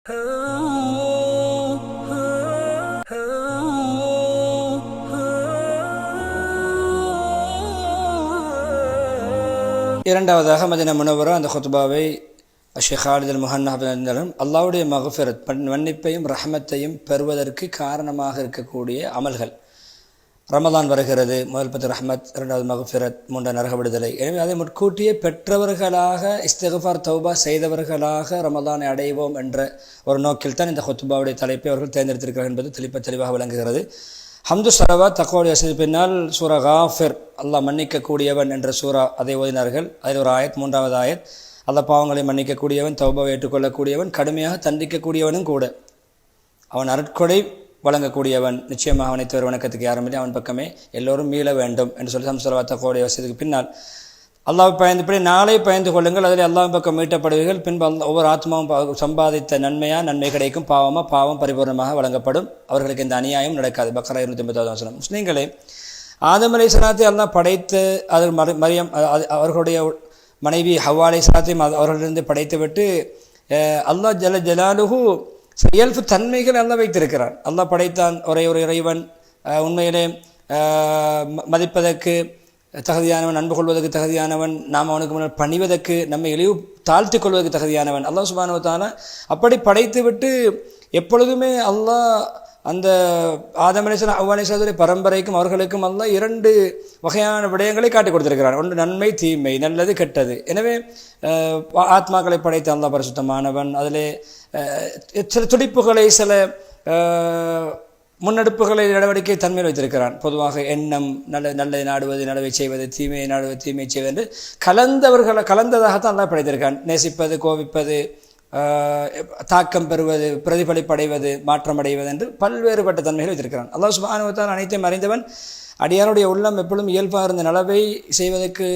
இரண்டாவதாக மதீனா முனவ்வரா அந்த குத்பாவை ஷேக் காலித் அல் முஹன்னா இருந்தாலும் அல்லாஹ்வுடைய மக்ஃபிரத் மன்னிப்பையும் ரஹமத்தையும் பெறுவதற்கு காரணமாக இருக்கக்கூடிய அமல்கள். ரமலான் வருகிறது, முதல் 10 ரஹ்மத், இரண்டாவது மக்ஃபிரத், மூன்றாவது நரக விடுதலை. எனவே அதை முன்கூட்டியே பெற்றவர்களாக இஸ்திக்ஃபார் தௌபா செய்தவர்களாக ரமலானை அடைவோம் என்ற ஒரு நோக்கில் தான் இந்த குத்பாவுடைய தலைப்பை அவர்கள் தேர்ந்தெடுத்திருக்கிறார்கள் என்பது தெளிவாக விளங்குகிறது. ஹம்து ஸலவா தக்வாவுடைய வசதி பின்னால் சூரா காஃபிர், அல்லாஹ் மன்னிக்கக்கூடியவன் என்ற சூரா அதை ஓதினார்கள். அதில் ஒரு ஆயத், 3வது ஆயத், அல்லாஹ் பாவங்களை மன்னிக்கக்கூடியவன், தௌபாவை ஏற்றுக்கொள்ளக்கூடியவன், கடுமையாக தண்டிக்கக்கூடியவனும் கூட. அவன் அருட்கொடை வழங்கக்கூடியவன், நிச்சயமாக அவனை தவிர வணக்கத்துக்கு யாரும் இல்லை, அவன் பக்கமே எல்லோரும் மீள வேண்டும் என்று சொல்லி ஹம்து ஸலவா தக்வாவுடைய வசதிக்கு பின்னால் அல்லாஹ் பயந்துபடி நாளை பயந்து கொள்ளுங்கள், அதில் அல்லாஹ் பக்கம் மீட்டப்படுவீர்கள். பின்பு ஒவ்வொரு ஆத்மாவும் சம்பாதித்த நன்மை கிடைக்கும், பாவம் பரிபூர்ணமாக வழங்கப்படும், அவர்களுக்கு இந்த அநியாயம் நடக்காது. பக்ரா 280 முஸ்லீம்களே, ஆதம் அலைஹிஸ்ஸலாத்தை அல்லாஹ் படைத்து அது மரியம் அவர்களுடைய மனைவி ஹவ்வா அலைஹிஸ்ஸலாத்தையும் அவர்களிலிருந்து படைத்துவிட்டு அல்லாஹ் ஜலாலுஹு இயல்பு தன்மைகள் அல்லாஹ் வைத்திருக்கிறான். அல்லாஹ் படைத்தான், ஒரே ஒரு இறைவன், உண்மையிலே மதிப்பதற்கு தகுதியானவன், அன்பு கொள்வதற்கு தகுதியானவன், நாம் அவனுக்கு முன்னால் பணிவதற்கு, நம்மை இழிவு தாழ்த்தி கொள்வதற்கு தகுதியானவன். அல்லாஹ் சுப்ஹானஹு வ தஆலா அப்படி படைத்து விட்டு எப்பொழுதுமே அல்லாஹ் அந்த ஆதம் அலைஹிஸ்ஸலாம் ஹவ்வா அலைஹிஸ்ஸலாத்துடைய பரம்பரைக்கும் அவர்களுக்கும் அல்லாஹ் 2 வகையான விடயங்களை காட்டிக் கொடுத்திருக்கிறான். ஒன்று நன்மை, தீமை, நல்லது, கெட்டது. எனவே ஆத்மாக்களை படைத்த அல்லாஹ் பரிசுத்தமானவன். அதிலே சில துடிப்புகளை, சில முன்னெடுப்புகளை, நடவடிக்கை தன்மையில் வைத்திருக்கிறான். பொதுவாக எண்ணம், நல்லதை நாடுவது, நல்லவை செய்வது, தீமையை நாடுவது, தீமையை செய்வது என்று கலந்ததாகத்தான் அல்லாஹ் படைத்திருக்கான். நேசிப்பது, கோபிப்பது, தாக்கம் பெறுவது, பிரதிபலிப்படைவது, மாற்றமடைவது என்று பல்வேறுபட்ட தன்மைகளை வைத்திருக்கிறான். அல்லாஹ் சுப்ஹானஹு வ தஆலா அனைத்தையும் அறிந்தவன். அடியாருடைய உள்ளம் எப்பொழுதும் இயல்பாக இருந்த நலவை செய்வதற்கு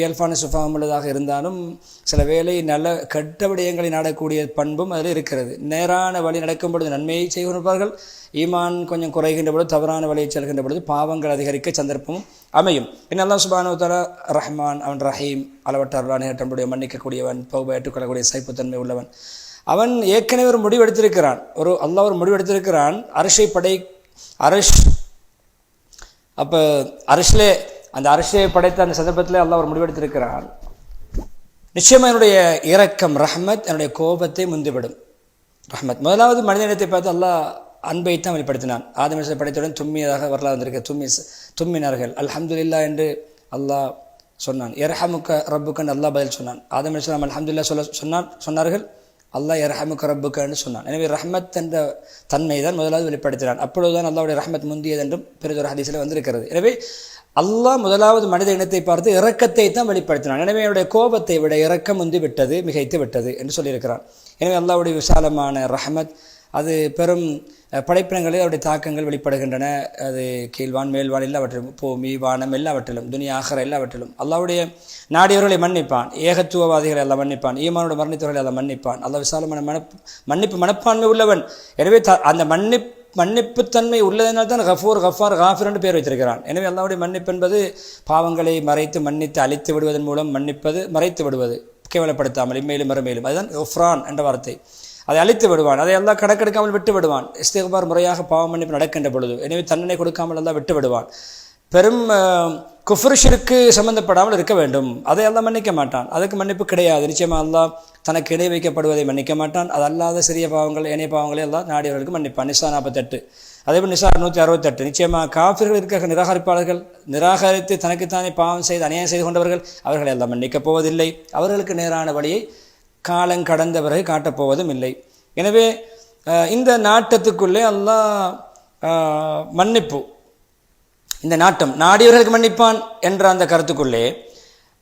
இயல்பான சுபாவம் உள்ளதாக இருந்தாலும் சில வேளை நல்ல கெட்ட விடயங்களை நாடக்கூடிய பண்பும் அதில் இருக்கிறது. நேரான வழி நடக்கும் பொழுது நன்மையை செய்கின்றார்கள், ஈமான் கொஞ்சம் குறைகின்ற பொழுது, தவறான வழியை செல்கின்ற பொழுது பாவங்கள் அதிகரிக்க சந்தர்ப்பமும் அமையும். பின் அல்லாஹ் சுப்ஹானஹு வ தஆலா ரஹ்மான், அவன் ரஹீம், அளவற்ற அருளாளன், நம்முடைய மன்னிக்கக்கூடியவன், தௌபா ஏற்றுக்கொள்ளக்கூடிய சைப்புத்தன்மை உள்ளவன். அவன் ஏற்கனவே ஒரு முடிவெடுத்திருக்கிறான். அல்லாஹ் ஒரு முடிவெடுத்திருக்கிறான். அப்போ அரிசிலே அந்த அரிசியை படைத்த அந்த சந்தர்ப்பத்தில் அல்லாஹ் ஒரு முடிவெடுத்திருக்கிறான். நிச்சயமாக என்னுடைய இரக்கம் ரஹ்மத் என்னுடைய கோபத்தை முந்திவிடும். ரஹ்மத் முதலாவது மனிதனத்தை பார்த்து அல்லாஹ் அன்பைத்தான் வெளிப்படுத்தினான். ஆதம் அலைஹிஸ்ஸலாம் படைத்தவுடன் தும்மியதாக வரலாறு வந்திருக்க, தும்மினார்கள். அல்ஹம்துலில்லாஹ் என்று அல்லாஹ் சொன்னான். யர்ஹமுக்க ரப்புக்கன்னு அல்லாஹ் பதில் சொன்னான். ஆதம் அலைஹிஸ்ஸலாம் அல்ஹம்துலில்லாஹ் சொன்னார்கள். அல்லாஹ் யர்ஹமுக்க ரப்புக்கன்னு சொன்னான். எனவே ரஹ்மத் என்ற தன்மை தான் முதலாவது வெளிப்படுத்தினான். அப்பொழுதுதான் அல்லாஹ்வுடைய ரஹ்மத் முந்தியது என்றும் பெரிதொரு ஹதீஸில் வந்திருக்கிறது. எனவே அல்லாஹ் முதலாவது மனித இனத்தை பார்த்து இரக்கத்தை தான் வெளிப்படுத்தினான். எனவே என்னுடைய கோபத்தை விட இரக்கம் முந்தி விட்டது, மிகைத்து விட்டது என்று சொல்லியிருக்கிறான். எனவே அல்லாஹ்வுடைய விசாலமான ரஹ்மத் அது பெரும் படைப்பினங்களில் அவருடைய தாக்கங்கள் வெளிப்படுகின்றன. அது கீழ்வான், மேல்வான், எல்லாவற்றிலும், பூமி, வானம், எல்லாவற்றிலும், துனியா, ஆகிரா எல்லாவற்றிலும் அல்லாஹ்வுடைய நாடியவர்களை மன்னிப்பான். ஏகத்துவவாதிகளை எல்லாம் மன்னிப்பான். ஈமானோட மரணித்தவர்களை எல்லாம் மன்னிப்பான். அல்லாஹ் விசாலமான மன்னிப்பு மனப்பான்மை உள்ளவன். எனவே அந்த மன்னிப்புத்தன்மை உள்ளதனால் தான் கஃபூர், கஃபார், காஃபிர் என்று பேர் வைத்திருக்கிறான். எனவே அல்லாஹ்வுடைய மன்னிப்பு என்பது பாவங்களை மறைத்து, மன்னித்து, அழித்து விடுவதன் மூலம் மன்னிப்பது, மறைத்து விடுவது, கேவலப்படுத்தாமல் இம்மையிலும் மறுமையிலும். அதுதான் குஃப்ரான் என்ற வார்த்தை. அதை அழித்து விடுவான். அதை எல்லாம் கணக்கெடுக்காமல் விட்டு விடுவான். இஸ்திக்பார் முறையாக பாவ மன்னிப்பு நடக்கின்ற பொழுது. எனவே தண்டனை கொடுக்காமல் எல்லாம் விட்டு விடுவான். பெரும் குஃப்ர் ஷிர்க்கு சம்பந்தப்படாமல் இருக்க வேண்டும், அதை எல்லாம் மன்னிக்க மாட்டான். அதுக்கு மன்னிப்பு கிடையாது. நிச்சயமாக அல்லாஹ் தனக்கு இணை வைக்கப்படுவதை மன்னிக்க மாட்டான். அது அல்லாத சிறிய பாவங்கள், ஏனைய பாவங்களை எல்லாம் நாடியவர்களுக்கு மன்னிப்பான். நிசா 48, அதேபோல் நிசா 168. நிச்சயமாக காஃபிர்கள் இருக்கிற நிராகரிப்பாளர்கள், நிராகரித்து தனக்குத்தானே பாவம் செய்து அநியாயம் செய்து கொண்டவர்கள், அவர்களை எல்லாம் மன்னிக்கப் போவதில்லை. அவர்களுக்கு நேரான வழியை காலம் கடந்த பிறகு காட்டப்போவதும் இல்லை. எனவே இந்த நாட்டத்துக்குள்ளே அல்லாஹ் மன்னிப்பு, இந்த நாட்டம் நாடியவர்களுக்கு மன்னிப்பான் என்ற அந்த கருத்துக்குள்ளே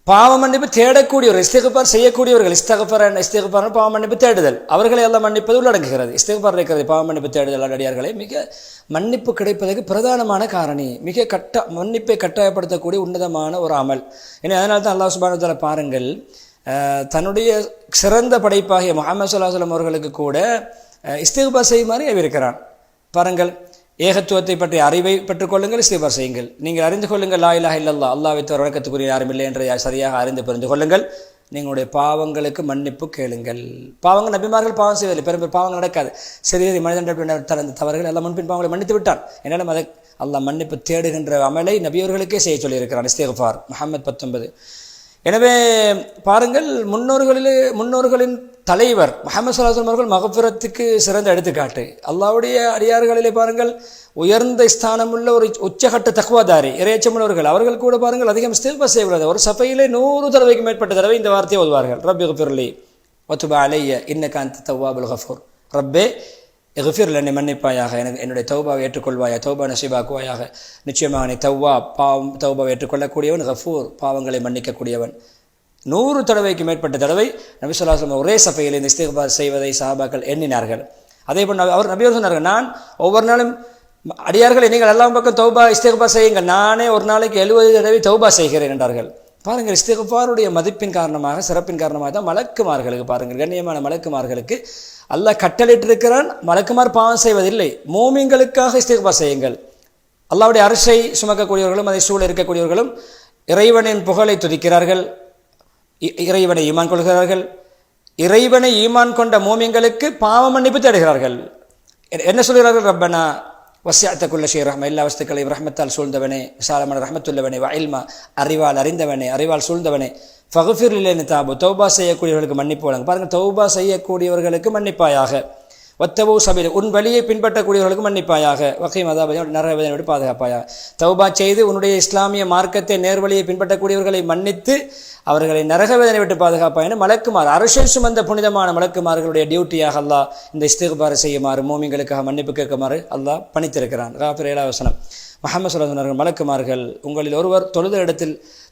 பாவ மன்னிப்பு தேடக்கூடியவர்கள், இஸ்திக்பார் செய்யக்கூடியவர்கள், இஸ்திக்பார் பாவ மன்னிப்பு தேடுதல், அவர்களை எல்லாம் மன்னிப்பது உள்ளடங்குகிறது. இஸ்திக்பார் இருக்கிறது, பாவ மன்னிப்பு தேடுதல் அடியார்களை மிக மன்னிப்பு கிடைப்பதற்கு பிரதானமான காரணி, மன்னிப்பை கட்டாயப்படுத்தக்கூடிய உன்னதமான ஒரு அமல். எனவே அதனால தான் அல்லாஹ் சுப்ஹானஹு வ தஆலா பாருங்கள், தன்னுடைய சிறந்த படைப்பாகிய முஹம்மது ஸல்லல்லாஹு அலைஹி வஸல்லம் அவர்களுக்கு கூட இஸ்திக்பார் செய்யுமாறு ஏவிருக்கிறான். பாருங்கள், ஏகத்துவத்தை பற்றிய அறிவை பெற்றுக்கொள்ளுங்கள், இஸ்திக்பார் செய்யுங்கள். நீங்கள் அறிந்து கொள்ளுங்கள், லா இலாஹ இல்லல்லாஹ், அல்லாஹ்வை தவிர வணக்கத்துக்குரிய யாரும் இல்லை என்று சரியாக அறிந்து புரிந்து கொள்ளுங்கள். நீங்களுடைய பாவங்களுக்கு மன்னிப்பு கேளுங்கள். பாவங்கள் நபிமார்கள் பாவம் செய்வதில்லை, பெரும் பாவங்கள் நடக்காது. சிறிய மனிதன் தனது தவறுகள் எல்லாம் முன்பின் பாவங்களை மன்னித்து விட்டான். என்னாலும் அதை அல்லாஹ் மன்னிப்பு தேடுகின்ற அமலை நபியவர்களுக்கே செய்ய சொல்லியிருக்கிறான். இஸ்திக்ஃபார் முஹம்மது 19. எனவே பாருங்கள், முன்னோர்களின் தலைவர் முஹம்மது ஸல்லல்லாஹு அலைஹி வஸல்லம் அவர்கள் மகஃபிரத்துக்கு சிறந்த எடுத்துக்காட்டு. அல்லாஹ்வுடைய அடியார்களிலே பாருங்கள், உயர்ந்த ஸ்தானமுள்ள ஒரு உச்சகட்ட தக்வாதாரி இறையச்சமுள்ளவர்கள், அவர்கள் கூட பாருங்கள் அதிகம் இஸ்திக்ஃபார் செய்யக்கூடாது. ஒரு சபையிலே 100 தடவைக்கு மேற்பட்ட தடவை இந்த வார்த்தையை ஓதுவார்கள். ரப்பி இக்ஃபிர்லி வதுப் அலைய இன்னக அன்த தவ்வாபுல் கஃபூர். ரப்பே இக்ஃபிர், என்னை மன்னிப்பாயாக, என்னுடைய தௌபாவை ஏற்றுக்கொள்வாயா, தௌபா நசீபாக்குவாயாக. நிச்சயமாக நீ தௌபாவை ஏற்றுக்கொள்ளக்கூடியவன், கஃபூர், பாவங்களை மன்னிக்கக்கூடியவன். 100 தடவைக்கு மேற்பட்ட தடவை நபி ஸல்லல்லாஹு அலைஹி வஸல்லம் ஒரே சபையில் இந்த இஸ்திக்ஃபார் செய்வதை சஹாபாக்கள் எண்ணினார்கள். அதே போல் நபியவர் சொன்னார்கள், நான் ஒவ்வொரு நாளும் அடியார்களை நீங்கள் எல்லாம் பக்கம் தௌபா இஸ்திக்ஃபார் செய்யுங்கள், நானே ஒரு நாளைக்கு 70 தடவை தௌபா செய்கிறேன் என்றார்கள். பாருங்கள், இஸ்திக்ஃபாருடைய மதிப்பின் காரணமாக, சிறப்பின் காரணமாக தான் மலக்குமார்களுக்கு பாருங்கள், கண்ணியமான மலக்குமார்களுக்கு அல்லாஹ் கட்டளையிட்டிருக்கிறான். மலக்குமார் பாவம் செய்வதில்லை, மூமின்களுக்காக இஸ்திக்ஃபார் செய்யுங்கள். அல்லாஹ்வுடைய அரிசை சுமக்கக்கூடியவர்களும் அதை சூழ இருக்கக்கூடியவர்களும் இறைவனின் புகழை துதிக்கிறார்கள், இறைவனை ஈமான் கொள்கிறார்கள். இறைவனை ஈமான் கொண்ட மூமின்களுக்கு பாவ மன்னிப்பு தேடுகிறார்கள். என்ன சொல்கிறார்கள்? ரப்பனா வசிஅத குல்ல ஷை ரஹ்ம, எல்லா வஸ்துக்களையும் ரஹ்மத்தால் சூழ்ந்தவனே, விசாலமான ரஹ்மத்துள்ளவனே, வஇல்மா, அறிவால் அறிந்தவனே, அறிவால் சூழ்ந்தவனே, ஃபக்ஃபிர் லில்லதீன தாபு, தௌபா செய்யக்கூடியவர்களுக்கு மன்னிப்பு வழங்கு. பாருங்கள், தௌபா செய்யக்கூடியவர்களுக்கு மன்னிப்பாயாக. வத்தபு சபீல, உன் வழியை பின்பற்றக்கூடியவர்களுக்கு மன்னிப்பாயாக. வகீம் அதாப, நரகவேதனை விட்டு பாதுகாப்பாயாக. தௌபா செய்து உன்னுடைய இஸ்லாமிய மார்க்கத்தை நேர்வழியை பின்பற்றக்கூடியவர்களை மன்னித்து அவர்களை நரகவேதனை விட்டு பாதுகாப்பாக என மலக்குமார், அரசை சுமந்த புனிதமான மலக்குமார்களுடைய டியூட்டியாக அல்லாஹ் இந்த இஸ்திக்ஃபார் செய்யுமாறு, மூமின்களுக்காக மன்னிப்பு கேட்குமாறு அல்லாஹ் பணித்திருக்கிறான். காஃபிர் 7வது வசனம். முஹம்மது ஸல்லல்லாஹு அலைஹி வஸல்லம், மலக்குமார்கள் உங்களில் ஒருவர்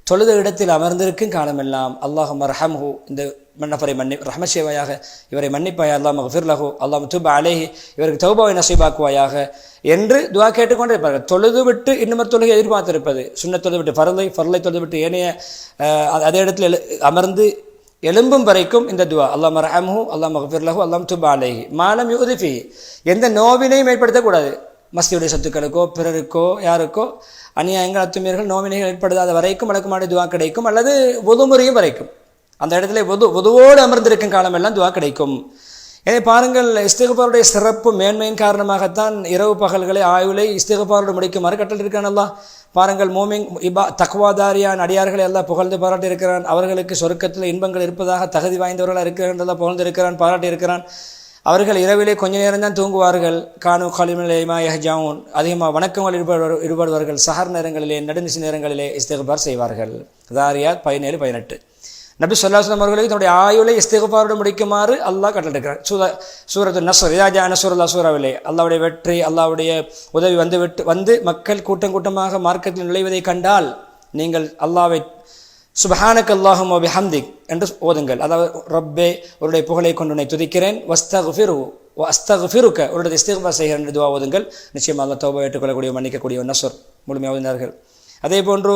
தொழுத இடத்தில் அமர்ந்திருக்கும் காலமெல்லாம் அல்லாஹும்ம ரஹம்ஹு, இந்த மன்னஃபரை ரஹ்மத் செய்வாயாக, இவரை மன்னிப்பாயா, அல்லாஹ் மக்ஃபிர் லஹு, அல்லாஹ் துப் அலைஹி, இவருக்கு தௌபாவை நசீபாக்குவாயாக என்று துஆ கேட்டுக்கொண்டே இருப்பார்கள். தொழுது விட்டு இன்னும் தொழுகை எதிர்பார்த்திருப்பது, சுன்னத் தொழுது விட்டு ஃபர்லை தொழுது விட்டு ஏனைய அதே இடத்தில் அமர்ந்து எழும்பும் வரைக்கும் இந்த துஆ, அல்லாஹ் ரஹம்ஹு, அல்லாஹ் மக்ஃபிர் லஹு, அல்லாஹ் துப் அலைஹி, மாலம் யுதிஃபி, எந்த நோவினையும் ஏற்படுத்தக்கூடாது. மஸ்தியுடைய சொத்துக்களுக்கோ பிறருக்கோ யாருக்கோ அநியாயங்கள் அத்துமீறல்கள் நோவினைகள் ஏற்படுத்தாத வரைக்கும் மலக்குமாடி துஆ கிடைக்கும், அல்லது ஒதுமுறையும் வரைக்கும் அந்த இடத்துல ஒதுவோடு அமர்ந்திருக்கும் காலமெல்லாம் துஆ கிடைக்கும். எனவே பாருங்கள், இஸ்திக்ஃபாருடைய சிறப்பு மேன்மையின் காரணமாகத்தான் இரவு பகல்களை ஆயுளை இஸ்திக்ஃபாரோடு முடிக்குமாறு கட்டளையிருக்கான் அல்லாஹ். பாருங்கள், மோமின் தக்வாதாரியான் அடியார்களை எல்லாம் புகழ்ந்து பாராட்டி இருக்கிறான். அவர்களுக்கு சொர்க்கத்தில் இன்பங்கள் இருப்பதாக தகுதி வாய்ந்தவர்களாக இருக்கிறான் எல்லாம் புகழ்ந்து இருக்கிறான், பாராட்டி இருக்கிறான். அவர்கள் இரவிலே கொஞ்ச நேரம் தான் தூங்குவார்கள். கானு கலிமலைமா யஹ்ஜாவுன், அதிகமாக வணக்கங்கள் ஈடுபடுவார்கள். சஹர் நேரங்களிலே, நடுநிசி நேரங்களிலே இஸ்திக்ஃபார் செய்வார்கள். தாரியாத் 17-18. நபி ஸல்லல்லாஹு அலைஹி வஸல்லம் அவர்களுக்கு தன்னுடைய ஆயுளை இஸ்திக்ஃபாரோடு முடிக்குமாறு அல்லாஹ் கட்டளையிட்டிருக்கிறார். சூரத்து நஸ்ர், இதாஜா நஸ்ருல்லாஹ் சூராவிலே அல்லாஹ்வுடைய வெற்றி, அல்லாஹ்வுடைய உதவி வந்து மக்கள் கூட்டம் கூட்டமாக மார்க்கத்தில் நுழைவதை கண்டால் நீங்கள் அல்லாஹ்வை சுப்ஹானக அல்லாஹும்ம வ பிஹம்திக் என்று ஓதுங்கள். அதாவது ரப்பே, உன்னுடைய புகழை கொண்டு உன்னை துதிக்கிறேன், வஸ்தக்ஃபிருக, உன்னுடைய இஸ்திக்ஃபார் செய்கிறேன் என்று துஆ ஓதுங்கள். நிச்சயமாக அல்லாஹ் தௌபா ஏற்றுக்கொள்ளக்கூடிய மன்னிக்கக்கூடிய நஸ்ர் முழுமையாக ஓதினார்கள். அதே போன்று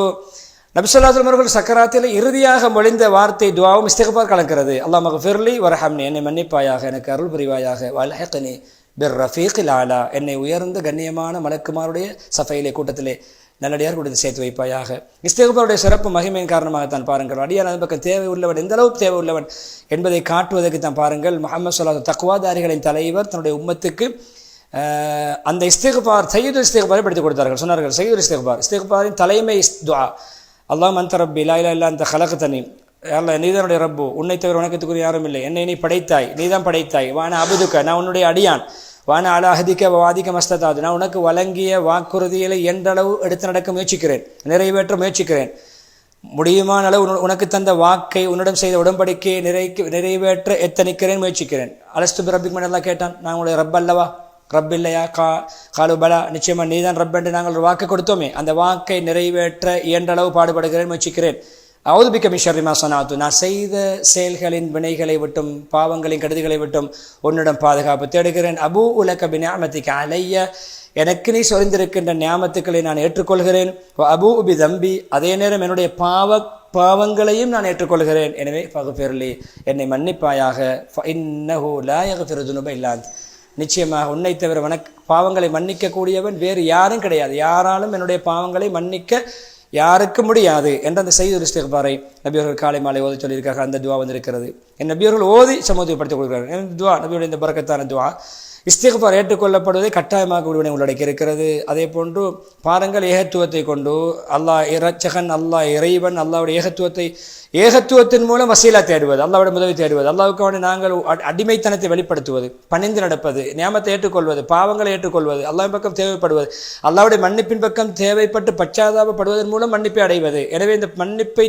நபி ஸல்லல்லாஹு அலைஹி வஸல்லம் அவர்கள் சக்கராத்தில் இறுதியாக மொழிந்த வார்த்தை துஆவும் இஸ்திக்ஃபார் கலக்கிறது. அல்லாஹ் மக்ஃபிர்லி வர்ஹம்னி, என்னை மன்னிப்பாயாக, எனக்கு அருள் புரிவாயாக. வல்ஹிக்னி பிர் ரஃபீகில் ஆலா, என்னை உயர்ந்த கண்ணியமான மலக்குமாருடைய சஃபையிலே கூட்டத்திலே நல்லடியார் கொடுத்து சேர்த்து வைப்பாயாக. இஸ்திக்ஃபாருடைய சிறப்பு மகிமையின் காரணமாகத்தான் பாருங்கள், அடியார் அந்த பக்கம் தேவை உள்ளவன், எந்த அளவுக்கு தேவை உள்ளவன் என்பதை காட்டுவதற்கு தான் பாருங்கள், முஹம்மது ஸல்லல்லாஹு அலைஹி வஸல்லம் தக்வாதாரிகளின் தலைவர் தன்னுடைய உம்மத்துக்கு அந்த இஸ்திக்ஃபார் சையதுல் இஸ்திக்ஃபாரை படித்துக் கொடுத்தார்கள். சொன்னார்கள், சையதுல் இஸ்திக்ஃபாரின் தலைமை துஆ, அல்லாஹ் அன்த ரப்பி லா இலாஹ இல்லா அன்த ஹலக்தனி, அல்லாஹ் நீதானுடைய ரப்பு, உன்னை தவிர வணக்கத்துக்குரிய யாரும் இல்லை, என்னை நீ படைத்தாய், நீதான் படைத்தாய். வான அபுதுக்க, நான் உன்னுடைய அடியான். வான அலாஹதிக்க வாதிக்க மஸ்ததாது, நான் உனக்கு வழங்கிய வாக்குறுதிகளை என்றளவு எடுத்து நடக்க முயற்சிக்கிறேன், நிறைவேற்ற முயற்சிக்கிறேன். முடியுமான அளவு உனக்கு தந்த வாக்கை, உன்னிடம் செய்த உடன்படிக்கையை நிறைவேற்ற எத்தனிக்கிறேன், முயற்சிக்கிறேன். அலஸ்து பிரபிக் மன்னெல்லாம் கேட்டான், நான் உங்களுடைய ரப் அல்லவா, ரப் இல்லையா? காலு பலா, நிச்சயமா நீதான் ரப் என்று நாங்கள் ஒரு வாக்கு கொடுத்தோமே, அந்த வாக்கை நிறைவேற்ற இயன்றளவு பாடுபடுகிறேன், முயற்சிக்கிறேன். அவுது பிக்க மின் ஷர்ரி மா ஸனஅது, நான் செய்த செயல்களின் வினைகளை விட்டும் பாவங்களின் கெடுதிகளை விட்டும் உன்னிடம் பாதுகாப்பு தேடுகிறேன். அபூ உலக பிநிஅமதிக அலைய, எனக்கு நீ சொரிந்திருக்கின்ற நியாமத்துக்களை நான் ஏற்றுக்கொள்கிறேன். அபூ பி தம்பி, அதே நேரம் என்னுடைய பாவங்களையும் நான் ஏற்றுக்கொள்கிறேன். எனவே ஃபக்ஃபிர்லி, என்னை மன்னிப்பாயாக. ஃபஇன்னஹு லா யக்ஃபிரு துனூப இல்லா அன்த், நிச்சயமாக உன்னை தவிர பாவங்களை மன்னிக்க கூடியவன் வேறு யாரும் கிடையாது. யாராலும் என்னுடைய பாவங்களை மன்னிக்க யாருக்கும் முடியாது என்ற அந்த செய்தி இஸ்திக்பாரை நபியர்கள் காலை மாலை ஓதி சொல்லியிருக்காங்க. அந்த துவா வந்திருக்கிறது. என் நபியர்கள் ஓதி சமூகப்படுத்திக் கொடுக்கிறார்கள். இந்த துவா நபியுடைய இந்த பரக்கத்தான துவா. இஸ்திக்பார் ஏற்றுக்கொள்ளப்படுவதை கட்டாயமாக விடுவனை உள்ளடக்கி இருக்கிறது. அதே போன்று பாருங்கள், ஏகத்துவத்தை கொண்டு அல்லாஹ் இரட்சகன், அல்லாஹ் இறைவன், அல்லாஹ்வுடைய ஏகத்துவத்தின் மூலம் வசீலா தேடுவது, அல்லாஹ்வுடைய உதவி தேடுவது, அல்லாஹ்வுக்காக நாங்கள் அடிமைத்தனத்தை வெளிப்படுத்துவது, பணிந்து நடப்பது, நியாமத்தை ஏற்றுக்கொள்வது, பாவங்களை ஏற்றுக்கொள்வது, அல்லாஹ்வின் பக்கம் தேவைப்படுவது, அல்லாஹ்வுடைய மன்னிப்பின் பக்கம் தேவைப்பட்டு பச்சாதாபப்படுவதன் மூலம் மன்னிப்பை அடைவது. எனவே இந்த மன்னிப்பை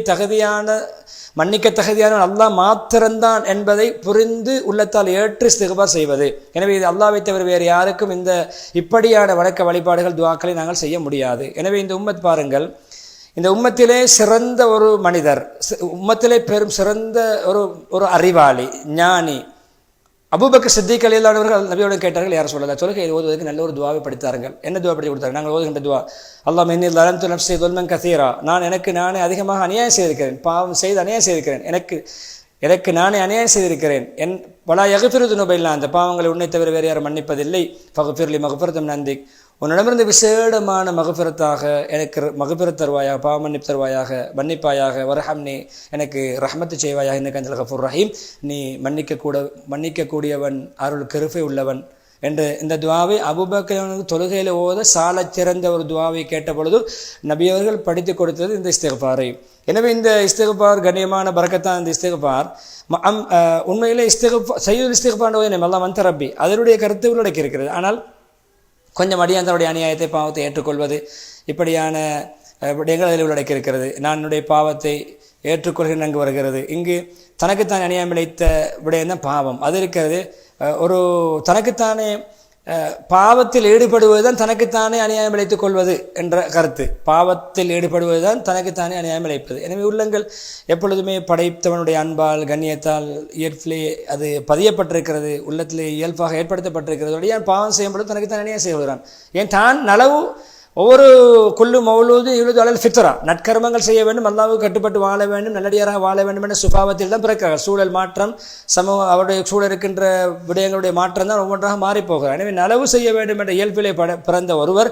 மன்னிக்க தகுதியான அல்லாஹ் மாத்திரம்தான் என்பதை புரிந்து உள்ளத்தால் ஏற்று இஸ்திக்பார் செய்வது. எனவே இது அல்லாஹ்வை தவிர வேறு யாருக்கும் இப்படியான வணக்க வழிபாடுகள் துஆக்களை நாங்கள் செய்ய முடியாது. எனவே இந்த உம்மத் பாருங்கள், இந்த உம்மத்திலே சிறந்த ஒரு மனிதர், உம்மத்திலே பெரும் சிறந்த ஒரு அறிவாளி, ஞானி அபூபக்கர் சித்திக் ரலியல்லாஹு அன்ஹு அவர்கள் நபியோடு கேட்டார்கள், யார் சொல்லலாம், தொழுகையில் ஓதுவதற்கு நல்ல ஒரு துவாவை படித்தார்கள். என்ன துவா படித்து கொடுத்தார்கள்? நாங்கள் ஓதுகின்ற துவா, அல்லாஹ் இன்னி லலம்து நஃப்ஸி ظுல்மன் கஸீரா, நான் எனக்கு நானே அதிகமாக அநியாயம் செய்திருக்கிறேன், பாவம் செய்து அநியாயம் செய்திருக்கிறேன், எனக்கு நானே அநியாயம் செய்திருக்கிறேன். வலா யக்ஃபிரு ذுனூப இல்லா அந்த பாவங்களை உன்னை தவிர வேறு யாரும் மன்னிப்பதில்லை. ஃபக்ஃபிர்லி மக்ஃபிரத்தம் மின் இன்திக், உன்னிடமிருந்து விசேடமான மகஃபிரத்தாக எனக்கு மகஃபிரத் தருவாயாக, பாவ மன்னிப்பு தருவாயாக, மன்னிப்பாயாக, வர்ஹம்னி எனக்கு ரஹ்மத்து செய்வாயாக, இன்னக அன்தல் கஃபூர் ரஹீம், நீ மன்னிக்கக்கூடியவன், அருள் கிருபை உள்ளவன் என்று இந்த துவாவை அபூபக்கர் தொழுகையில் ஓத சாலச் சிறந்த ஒரு துவாவை கேட்ட பொழுது நபி அவர்கள் படித்து கொடுத்தது இந்த இஸ்திக்பாரை. எனவே இந்த இஸ்திக்பார் கண்ணியமான பரக்கத்தான். இந்த இஸ்திக்பார் உண்மையிலே சையதுல் இஸ்திக்பார் அல்லாஹ் வந்த ரப்பி அதனுடைய கருத்து உள்ளடக்கி இருக்கிறது. ஆனால் கொஞ்சம் அடியாந்தனுடைய அநியாயத்தை, பாவத்தை ஏற்றுக்கொள்வது, இப்படியான விடயங்கள் அதில் உள்ளடக்கி இருக்கிறது. நான் என்னுடைய பாவத்தை ஏற்றுக்கொள்கிறேன் அங்கு வருகிறது. இங்கு தனக்குத்தான் அநியாயம் இழைத்த விடயம் தான் பாவம். அது இருக்கிறது. ஒரு தனக்குத்தானே பாவத்தில் ஈடுபடுவதுதான் தனக்குத்தானே அநியாயம் இழைத்துக் கொள்வது என்ற கருத்து. பாவத்தில் ஈடுபடுவதுதான் தனக்குத்தானே அநியாயம் இழைப்பது. எனவே உள்ளங்கள் எப்பொழுதுமே படைத்தவனுடைய அன்பால், கண்ணியத்தால், இயற்பிலே அது பதியப்பட்டிருக்கிறது, உள்ளத்திலே இயல்பாக ஏற்படுத்தப்பட்டிருக்கிறது. ஏன் பாவம் செய்யும்பொழுது தனக்குத்தான் அநியாயம் செய்கிறான்? ஏன் தான் நலவு ஒவ்வொரு குல்லு மௌலூது இழுது அலல் ஃபித்ரா, நற்கர்மங்கள் செய்ய வேண்டும், அல்லாஹ்வுக்கு கட்டுப்பட்டு வாழ வேண்டும், நல்லடியாராக வாழ வேண்டும் என்ற சுபாவத்தில் தான் பிறக்கிறார். சூழல் மாற்றம், அவருடைய சூழல் இருக்கின்ற விடயங்களுடைய மாற்றம் தான் ஒவ்வொன்றாக மாறிப்போகிறார். எனவே நலவு செய்ய வேண்டும் என்ற இயல்பிலே பிறந்த ஒருவர்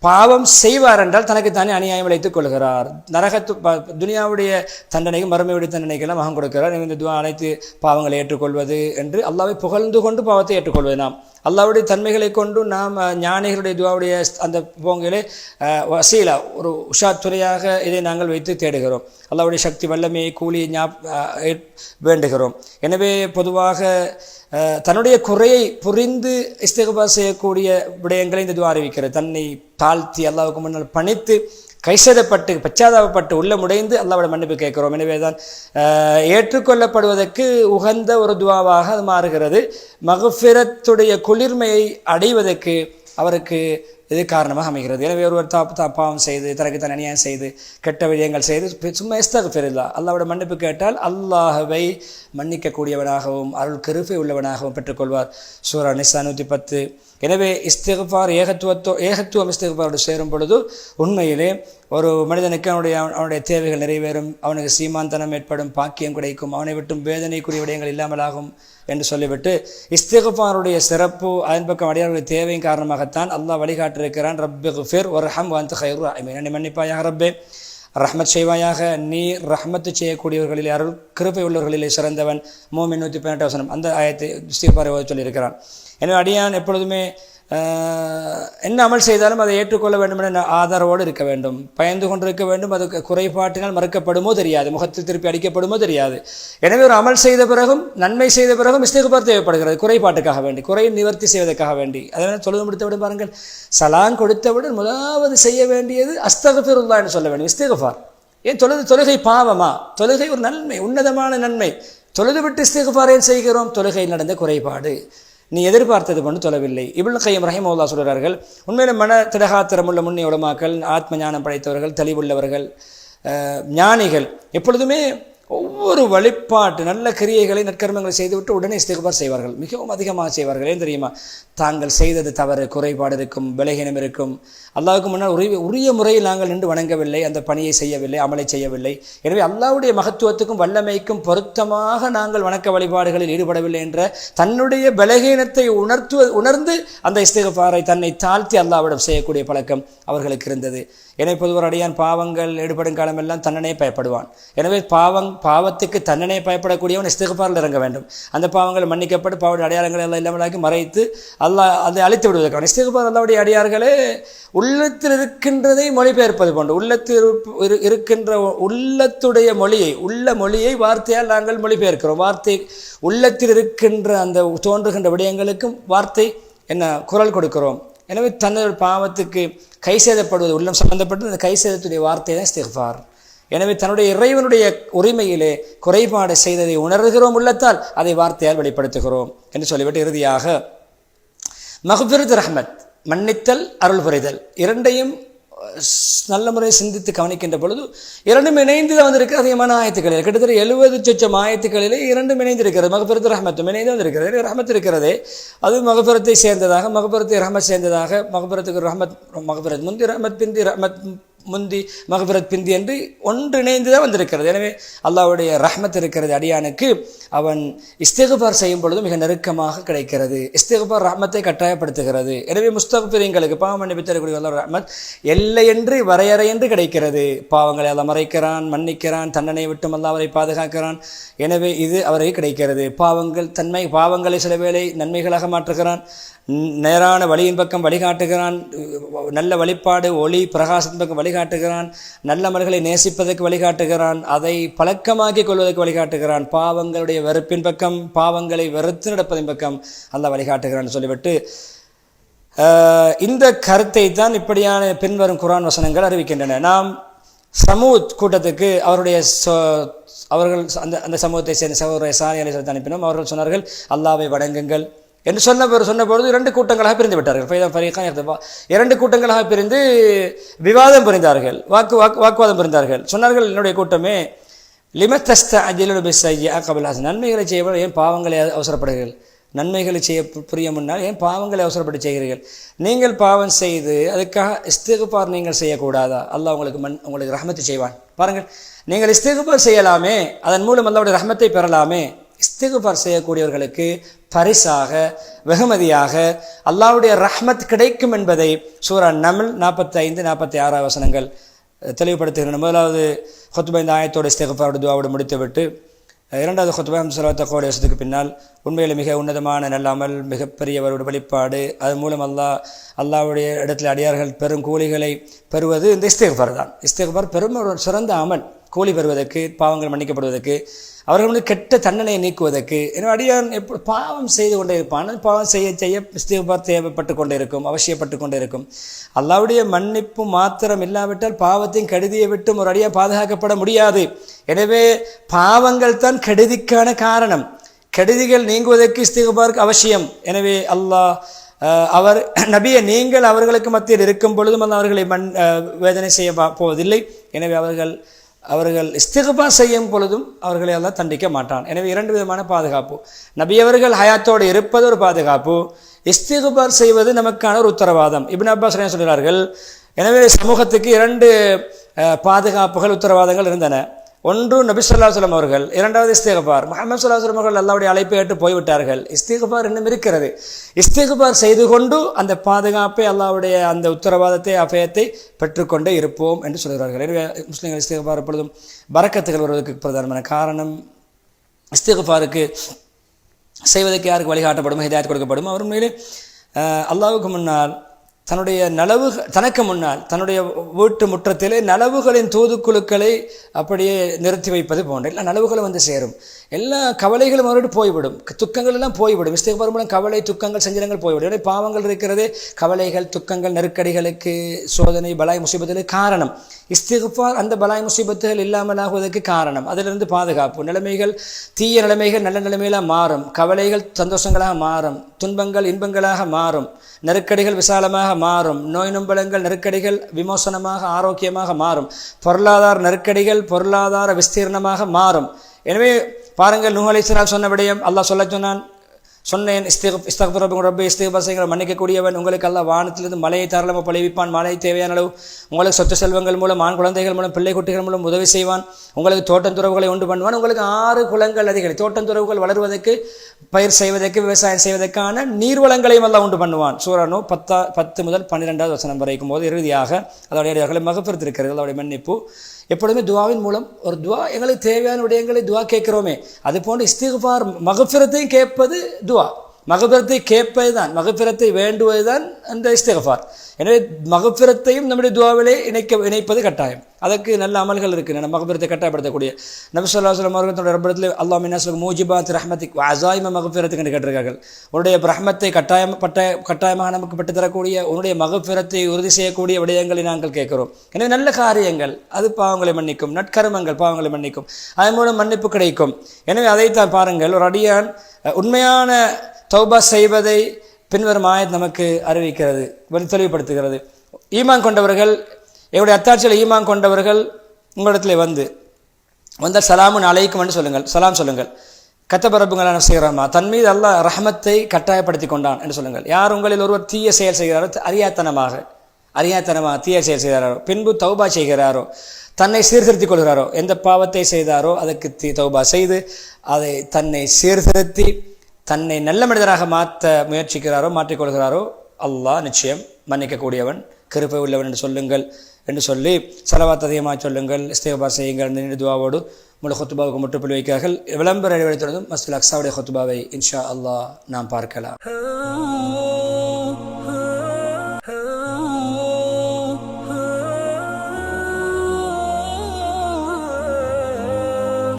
பாவம் செய்வார் என்றால் தனக்குத்தானே அநியாயம் இழைத்துக் கொள்கிறார். துனியாவுடைய தண்டனைக்கும் மறுமையுடைய தண்டனைக்கெல்லாம் மகம் கொடுக்கிறார். இந்த துவா அனைத்து பாவங்களை ஏற்றுக்கொள்வது என்று அல்லாஹ்வை புகழ்ந்து கொண்டு பாவத்தை ஏற்றுக்கொள்வது. நாம் அல்லாஹ்வுடைய தன்மைகளை கொண்டு நாம் ஞானிகளுடைய துவாவுடைய அந்த போங்கிலே வசீலா ஒரு துறையாக இதை நாங்கள் வைத்து தேடுகிறோம். அல்லாஹ்வுடைய சக்தி வல்லமையை கூலியை வேண்டுகிறோம். எனவே பொதுவாக தன்னுடைய குறையை புரிந்து இஸ்திக்பார் செய்யக்கூடிய விடயங்களை இந்த துவா அறிவிக்கிறது. தன்னை தாழ்த்தி அல்லாஹ்வுக்கு முன்னால் பணித்து கைசேதப்பட்டு பச்சாதாபப்பட்டு உள்ளமுடைந்து அல்லாஹ்வுடைய மன்னிப்பு கேட்கிறோம். எனவே தான் ஏற்றுக்கொள்ளப்படுவதற்கு உகந்த ஒரு துவாவாக அது மாறுகிறது. மக்ஃபிரத்துடைய குளிர்மையை அடைவதற்கு அவருக்கு இது காரணமாக அமைகிறது. எனவே ஒருவர் பாவம் செய்து தனக்கு தான் அநியாயம் செய்து கெட்ட விடயங்கள் செய்து சும்மா இஸ்திக்ஃபிருல்லாஹ் அல்லாஹ்வுடைய மன்னிப்பு கேட்டால் அல்லாஹ்வை மன்னிக்கக்கூடியவனாகவும் அருள் கிருபை உள்ளவனாகவும் பெற்றுக்கொள்வார். சூரா நிஸா 110. எனவே இஸ்திக்ஃபார் ஏகத்துவம் இஸ்திக்ஃபாரோடு சேரும் பொழுது உண்மையிலே ஒரு மனிதனுக்கு அவனுடைய தேவைகள் நிறைவேறும், அவனுக்கு சீமாந்தனம் ஏற்படும், பாக்கியம் கிடைக்கும், அவனை விட்டும் வேதனைக்குரிய விடயங்கள் இல்லாமலாகும் என்று சொல்லிவிட்டு இஸ்திக்ஃபாருடைய சிறப்பு அதன் பக்கம் அடியார்களுடைய தேவையின் காரணமாகத்தான் அல்லாஹ் வழிகாட்டிருக்கிறான். ரப்பிக்ஃபிர் வர்ஹம் வஅன்த கைருர் ராஹிமீன், என்னை மன்னிப்பாயாக ரப்பே, ரஹ்மத் செய்வாயாக, நீ ரஹ்மத்து செய்யக்கூடியவர்களிலே அருள் கிருபை உள்ளவர்களிலே சிறந்தவன். மூமின் 118 அந்த ஆயத்தை இஸ்திக்ஃபாரை ஓத சொல்லியிருக்கிறான். எனவே அடியான் எப்பொழுதுமே என்ன அமல் செய்தாலும் அதை ஏற்றுக்கொள்ள வேண்டும் என்ற ஆதரவோடு இருக்க வேண்டும், பயந்து கொண்டிருக்க வேண்டும். அது குறைபாட்டினால் மறுக்கப்படுமோ தெரியாது, முகத்தில் திருப்பி அடிக்கப்படுமோ தெரியாது. எனவே ஒரு அமல் செய்த பிறகும் நன்மை செய்த பிறகும் இஸ்திக்ஃபார் தேவைப்படுகிறது, குறைபாட்டுக்காக வேண்டி, குறையை நிவர்த்தி செய்வதற்காக வேண்டி. அதனால் தொழுது முடித்தவுடன் பாருங்கள், சலான் கொடுத்தவுடன் முதலாவது செய்ய வேண்டியது அஸ்தக்ஃபிருல்லாஹ் என்று சொல்ல வேண்டும். இஸ்திக்ஃபார் ஏன் தொழுகை பாவமா? தொழுகை ஒரு நன்மை, உன்னதமான நன்மை. தொழுது விட்டு இஸ்திக்ஃபார் ஏன் செய்கிறோம்? தொழுகையில் நடந்த குறைபாடு, நீ எதிர்பார்த்தது கொண்டு தொழவில்லை. இப்னு கையம் ரஹிமஹுல்லாஹ் சொல்கிறார்கள், உண்மையில மன திடகாத்திரமுள்ள முன்னிய உலமாக்கள், ஆத்ம ஞானம் படைத்தவர்கள், தெளிவுள்ளவர்கள், ஞானிகள் எப்பொழுதுமே ஒவ்வொரு வழிபாட்டு நல்ல கிரியைகளை நற்கர்மங்களை செய்துவிட்டு உடனே இஸ்திக்ஃபார் செய்வார்கள், மிகவும் அதிகமாக செய்வார்கள். ஏன் தெரியுமா? தாங்கள் செய்தது தவறு, குறைபாடு இருக்கும், பலகீனம் இருக்கும், அல்லாஹ்வுக்கு முன்னால் உரிய முறையில் நாங்கள் நின்று வணங்கவில்லை, அந்த பணியை செய்யவில்லை, அமலை செய்யவில்லை. எனவே அல்லாஹ்வுடைய மகத்துவத்துக்கும் வல்லமைக்கும் பொருத்தமாக நாங்கள் வணக்க வழிபாடுகளில் ஈடுபடவில்லை என்ற தன்னுடைய பலகீனத்தை உணர்ந்து அந்த இஸ்திக்ஃபாரை தன்னை தாழ்த்தி அல்லாஹ்விடம் செய்யக்கூடிய பழக்கம் அவர்களுக்கு இருந்தது. எனவே பொதுவாக அடியான் பாவங்கள் ஈடுபடும் காலமெல்லாம் தண்டனையை பயப்படுவான். எனவே பாவத்துக்கு தண்டனையை பயப்படக்கூடியவன் இஸ்திக்ஃபாரில் இறங்க வேண்டும். அந்த பாவங்கள் மன்னிக்கப்பட்டு பாவடைய அடையாளங்களை எல்லாம் இல்லாமலாக்கி மறைத்து அல்லாஹ் அதை அழித்து விடுவதற்கான இஸ்திக்ஃபார் அல்லாஹ்வுடைய அடியார்களே உள்ளத்தில் இருக்கின்றதை மொழிபெயர்ப்பது போன்று உள்ளத்தில் இருக்கின்ற உள்ளத்துடைய மொழியை வார்த்தையால் நாங்கள் மொழிபெயர்க்கிறோம். வார்த்தை உள்ளத்தில் இருக்கின்ற அந்த தோன்றுகின்ற விடயங்களுக்கும் வார்த்தை என்ன குரல் கொடுக்கிறோம். எனவே தன்னுடைய பாவத்துக்கு கை சேதப்படுவது உள்ளம் சம்பந்தப்பட்டு அந்த கை சேதத்துடைய வார்த்தை தான் இஸ்திக்ஃபார். எனவே தன்னுடைய இறைவனுடைய உரிமையிலே குறைபாடு செய்ததை உணர்கிறோம், உள்ளத்தால் அதை வார்த்தையால் வெளிப்படுத்துகிறோம் என்று சொல்லிவிட்டு இறுதியாக மக்ஃபிரத் ரஹ்மத் மன்னித்தல் அருள் புரிதல் இரண்டையும் நல்ல முறை சிந்தித்து கவனிக்கின்ற பொழுது இரண்டும் இணைந்து தான் வந்திருக்கு. அதிகமான ஆயத்துக்களில் கிட்டத்தட்ட 70 ஆயத்துக்களிலே இரண்டும் இணைந்திருக்கிறது. மக்ஃபிரத் ரஹ்மத்தும் இணைந்து வந்திருக்கிறது. ரஹ்மத் இருக்கிறதே அது மக்ஃபிரத்தை சேர்ந்ததாக, மக்ஃபிரத்தை ரஹ்மத் சேர்ந்ததாக, மக்ஃபிரத்துக்கு ரஹ்மத் மக்ஃபிரத் முந்தி ரஹ்மத் பிந்தி ரஹ்மத் முந்தி மக்ஃபிரத் பிந்தி என்று ஒன்றிணைந்து தான் வந்திருக்கிறது. எனவே அல்லாஹ்வுடைய ரஹ்மத் இருக்கிறது அடியானுக்கு. அவன் இஸ்திக்ஃபார் செய்யும் பொழுது மிக நெருக்கமாக கிடைக்கிறது. இஸ்திக்ஃபார் ரஹ்மத்தை கட்டாயப்படுத்துகிறது. எனவே முஸ்தக்ஃபிரீன்களுக்கு பாவம் மன்னிப்பு தரக்கூடிய அல்லாஹ் ரஹ்மத் எல்லையென்று வரையறையென்று கிடைக்கிறது. பாவங்களை அல்லாஹ் மறைக்கிறான், மன்னிக்கிறான், தண்டனை விட்டும் அல்லாஹ் அவரை பாதுகாக்கிறான். எனவே இது அவரை கிடைக்கிறது. பாவங்களை சில வேளை நன்மைகளாக மாற்றுகிறான், நேரான வழியின் பக்கம் வழிகாட்டுகிறான், நல்ல வழிபாடு ஒளி பிரகாசத்தின் பக்கம் வழிகாட்டுகிறான், நல்ல மல்களை நேசிப்பதற்கு வழிகாட்டுகிறான், அதை பழக்கமாக்கிக் கொள்வதற்கு வழிகாட்டுகிறான், பாவங்களுடைய வெறுப்பின் பக்கம் பாவங்களை வெறுத்து நடப்பதின் பக்கம் அல்லாஹ் வழிகாட்டுகிறான் சொல்லிவிட்டு இந்த கருத்தை தான் இப்படியான பின்வரும் குர்ஆன் வசனங்கள் அறிவிக்கின்றன. நாம் சமூத் கூட்டத்துக்கு அவர்கள் அந்த சமூகத்தை சேர்ந்த சகோதரர் சாலி அலைஹிஸ்ஸலாம் அனுப்பினோம். அவர்கள் சொன்னார்கள் அல்லாஹ்வை வணங்குங்கள் என்று சொன்னபொழுது 2 கூட்டங்களாக பிரிந்து விட்டார்கள். 2 கூட்டங்களாக பிரிந்து விவாதம் புரிந்தார்கள், வாக்குவாதம் புரிந்தார்கள். சொன்னார்கள், என்னுடைய கூட்டமே லிமத்தஸ்தஅஜிலு பிஸ்ஸய்யிஅ கப்ல ஹஸன், நன்மைகளை செய்ய ஏன் பாவங்களை அவசரப்படுகிறீர்கள்? நன்மைகளை செய்ய புரிய முன்னால் ஏன் பாவங்களை அவசரப்பட்டு செய்கிறீர்கள்? நீங்கள் பாவம் செய்து அதுக்காக இஸ்திக்ஃபார் நீங்கள் செய்யக்கூடாதா? அல்லாஹ் உங்களுக்கு ரஹ்மத்து செய்வான். பாருங்கள், நீங்கள் இஸ்திக்ஃபார் செய்யலாமே, அதன் மூலம் அல்லாஹ்வுடைய ரஹ்மத்தை பெறலாமே. இஸ்திக்ஃபார் செய்யக்கூடியவர்களுக்கு பரிசாக வெகுமதியாக அல்லாஹ்வுடைய ரஹ்மத் கிடைக்கும் என்பதை சூரா நம்ல் 45-46 வசனங்கள் தெளிவுபடுத்துகின்றன. முதலாவது ஹுத்பா இந்த ஆயத்தோட இஸ்திக்ஃபாரோட துஆவோடு முடித்துவிட்டு இரண்டாவது ஹுத்பா ஸலவாத் தக்வாவுடைய வசனத்துக்கு பின்னால் உண்மையில் மிக உன்னதமான நல்ல அமல், மிகப்பெரியவருடைய வெளிப்பாடு, அதன் மூலம் அல்லாஹ்வுடைய இடத்துல அடியார்கள் பெரும் கூலிகளை பெறுவது இந்த இஸ்திக்ஃபார் தான். இஸ்திக்ஃபார் பெரும் ஒரு சிறந்த அமல், கூலி பெறுவதற்கு, பாவங்கள் மன்னிக்கப்படுவதற்கு, அவர்கள் கெட்ட தண்டனையை நீக்குவதற்கு. எனவே அடியான் எப்படி பாவம் செய்து கொண்டே இருப்பான், பாவம் செய்ய இஸ்திக்ஃபார் தேவைப்பட்டு கொண்டே இருக்கும், அவசியப்பட்டு கொண்டே இருக்கும். அல்லாஹ்வுடைய மன்னிப்பு மாத்திரம் இல்லாவிட்டால் பாவத்தின் கெடுதியை விட்டும் ஒரு அடியான் பாதுகாக்கப்பட முடியாது. எனவே பாவங்கள் தான் கெடுதிக்கான காரணம். கெடுதிகள் நீங்குவதற்கு இஸ்திக்ஃபார் அவசியம். எனவே அவர் நபியை நீங்கள் அவர்களுக்கு மத்தியில் இருக்கும் பொழுதும் அல்லாஹ் அவர்களை வேதனை செய்ய போவதில்லை. எனவே அவர்கள் இஸ்திக்ஃபார் செய்யும் பொழுதும் அவர்களை அல்லாஹ் தண்டிக்க மாட்டான். எனவே 2 விதமான பாதுகாப்பு. நபி அவர்கள் ஹயாத்தோடு இருப்பது ஒரு பாதுகாப்பு, இஸ்திக்ஃபார் செய்வது நமக்கான ஒரு உத்தரவாதம். இப்னு அப்பாஸ் சொல்கிறார்கள், எனவே சமூகத்துக்கு 2 பாதுகாப்புகள் உத்தரவாதங்கள் இருந்தன. ஒன்று நபி ஸல்லல்லாஹு அலைஹி வஸல்லம் அவர்கள், இரண்டாவது இஸ்திக்ஃபார். முஹம்மது ஸல்லல்லாஹு அலைஹி வஸல்லம் அவர்கள் அல்லாஹ்வுடைய அழைப்பை ஏற்று போய்விட்டார்கள். இஸ்திக்ஃபார் இன்னும் இருக்கிறது. இஸ்திக்ஃபார் செய்து கொண்டு அந்த பாதுகாப்பை, அல்லாஹ்வுடைய அந்த உத்தரவாதத்தை, அபயத்தை பெற்றுக்கொண்டே இருப்போம் என்று சொல்கிறார்கள். எனவே முஸ்லிம்கள் இஸ்திக்ஃபார் எப்பொழுதும் பரக்கத்துகள் வருவதற்கு பிரதானமான காரணம், இஸ்திக்ஃபாருக்கு செய்வதற்கு யாருக்கு வழிகாட்டப்படும், ஹிதாயத் கொடுக்கப்படும், அவர் மேலே அல்லாஹ்வுக்கு முன்னால் தனக்கு முன்னால் தன்னுடைய வீட்டு முற்றத்திலே நலவுகளின் தூதுக்குழுக்களை அப்படியே நிறுத்தி வைப்பது போன்ற எல்லா நலவுகளும் வந்து சேரும். எல்லா கவலைகளும் அவரோடு போய்விடும், துக்கங்கள் எல்லாம் போய்விடும். இஸ்திக்ஃபார் மூலம் கவலை, துக்கங்கள், சஞ்சலங்கள் போய்விடும். எனவே பாவங்கள் இருக்கிறதே கவலைகள், துக்கங்கள், நெருக்கடிகளுக்கு, சோதனை, பலாய் முசீபத்துகளுக்கு காரணம். இஸ்திக்ஃபார் அந்த பலாய் முசீபத்துகள் இல்லாமல் ஆகுவதற்கு காரணம். அதிலிருந்து பாதுகாப்பு. நிலைமைகள், தீய நிலைமைகள் நல்ல நிலைமையிலாக மாறும், கவலைகள் சந்தோஷங்களாக மாறும், துன்பங்கள் இன்பங்களாக மாறும், நெருக்கடிகள் விசாலமாக மாறும், நோய் நொம்பலங்கள் நெருக்கடிகள் விமோசனமாக ஆரோக்கியமாக மாறும், பொருளாதார நெருக்கடிகள் பொருளாதார விஸ்தீர்ணமாக மாறும். எனவே பாருங்கள், நூஹ் அலைஹிஸ்ஸலாம் சொன்ன விடயம் அல்லாஹ் சொல்ல சொன்னான், சொன்னேன், இஸ்தக்ஃபிர் ரப்பி இஸ்திக்பார் செய்யுங்கள், மன்னிக்கக்கூடியவன். உங்களுக்கு அல்லாஹ் வானத்திலிருந்து மலையை தாராளமாக பொழிவிப்பான். மழை தேவையான அளவு உங்களுக்கு சொத்து செல்வங்கள் மூலம், ஆண் குழந்தைகள் மூலம், பிள்ளை குட்டிகள் மூலம் உதவி செய்வான். உங்களுக்கு தோட்டந்துறவுகளை உண்டு பண்ணுவான். உங்களுக்கு 6 குளங்கள் அதிகளை தோட்டந்துறவுகள் வளர்வதற்கு, பயிர் செய்வதற்கு, விவசாயம் செய்வதற்கான நீர்வளங்களையும் எல்லாம் உண்டு பண்ணுவான். சூரா நூஹ் 10 முதல் 12வது வசனம் வரைக்கும் போது இறுதியாக அதோடைய மகஃபிரத் இருக்கிறது, அதோடைய மன்னிப்பு. எப்பொழுதுமே துவாவின் மூலம் ஒரு துவா, எங்களுக்கு தேவையான விடயங்களை துவா கேட்கிறோமே, அது போன்று இஸ்திக்ஃபார் மகஃபிரத்தையும் கேட்பது துவா. மகஃபிரத்தை கேட்பது தான், மகஃபிரத்தை வேண்டுவது தான் அந்த இஸ்திக்ஃபார். எனவே மகஃபிரத்தையும் நம்முடைய துவாவிலே இணைப்பது கட்டாயம். அதற்கு நல்ல அமல்கள் இருக்குது. நம்ம மகஃபிரத்தை கட்டாயப்படுத்தக்கூடிய நபி ஸல்லல்லாஹு அலைஹி வஸல்லம் அவர்கள் தன்னுடைய ரப்பத்தில் அல்லாஹ் மின்னஸ்லுக்கு மூஜிபாத் ரஹ்மத்திக் அஸாயிம மகஃபிரத்துக்கு என்று கேட்டிருக்கார்கள். உன்னுடைய ரஹ்மத்தை கட்டாயமாக நமக்கு பெற்றுத்தரக்கூடிய, உன்னுடைய மகஃபிரத்தை உறுதி செய்யக்கூடிய விடயங்களை நாங்கள் கேட்கிறோம். எனவே நல்ல காரியங்கள் அது பாவங்களை மன்னிக்கும், நற்கர்மங்கள் பாவங்களை மன்னிக்கும், அதன் மூலம் மன்னிப்பு கிடைக்கும். எனவே அதைத்தான் பாருங்கள், ஒரு அடியான் உண்மையான தௌபா செய்வதை பின்வரும் ஆயத் நமக்கு அறிவிக்கிறது, தெளிவுபடுத்துகிறது. ஈமான் கொண்டவர்கள், எங்களுடைய அத்தாட்சியில் ஈமான் கொண்டவர்கள் உங்களிடத்தில் வந்தால் சலாமுன் அலைக்கும் என்று சொல்லுங்கள், சலாம் சொல்லுங்கள். கத்தபரப்புங்களான செய்கிறாமா, தன் மீது அல்லாஹ் ரஹமத்தை கட்டாயப்படுத்தி கொண்டான் என்று சொல்லுங்கள். யார் உங்களில் ஒருவர் தீய செயல் செய்கிறாரோ, அறியாத்தனமாக தீய செயல் செய்கிறாரோ, பின்பு தௌபா செய்கிறாரோ, தன்னை சீர்திருத்திக் கொள்கிறாரோ, எந்த பாவத்தை செய்தாரோ அதற்கு தௌபா செய்து அதை தன்னை சீர்திருத்தி தன்னை நல்ல மனிதராக மாற்ற முயற்சிக்கிறாரோ, மாற்றிக்கொள்கிறாரோ, அல்லாஹ் நிச்சயம் மன்னிக்கக்கூடியவன், கிருபை உள்ளவன் என்று சொல்லுங்கள் என்று சொல்லி ஸலவாத் அதிகமாக சொல்லுங்கள், இஸ்திக்ஃபார் செய்யுங்கள் என்ற துஆவோடு முழு ஹுத்பாவுக்கு முற்றுப்புள்ளி வைக்கிறார்கள். விளம்பர இடைவெளி தொடர்ந்தும் மஸ்ஜிதுல் அக்ஸாவுடைய ஹுத்பாவை இன்ஷா அல்லாஹ் நாம் பார்க்கலாம்.